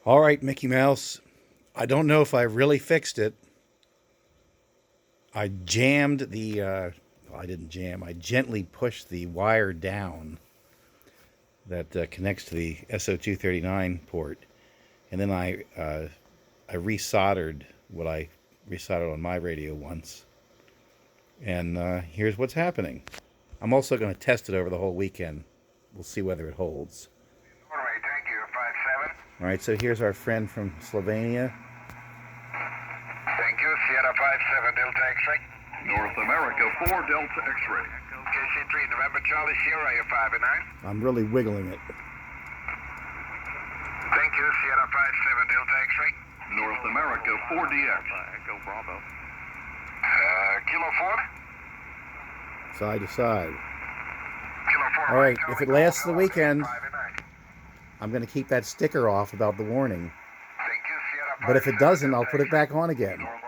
All right, Mickey Mouse. I don't know if I really fixed it. I jammed the, well, I didn't jam. I gently pushed the wire down that connects to the SO239 port. And then I resoldered what I resoldered on my radio once. And here's what's happening. I'm also going to test it over the whole weekend. We'll see whether it holds. All right, thank you, 5-7. All right, so here's our friend from Slovenia. Thank you, Sierra 5-7, Delta X-ray. North America 4 Delta X-ray. KC3, November Charlie, Sierra, you're 5 and 9. I'm really wiggling it. Thank you, Sierra 5-7, Delta X-ray. North America 4DX. Go Bravo. Kilo 4. Side to side. Kilo 4. All right, Charlie, if it lasts the Go, weekend, 5 and 9. I'm going to keep that sticker off about the warning. Thank you, Sierra 5-7, But if it doesn't, I'll Delta put it X-ray. back on again. Normal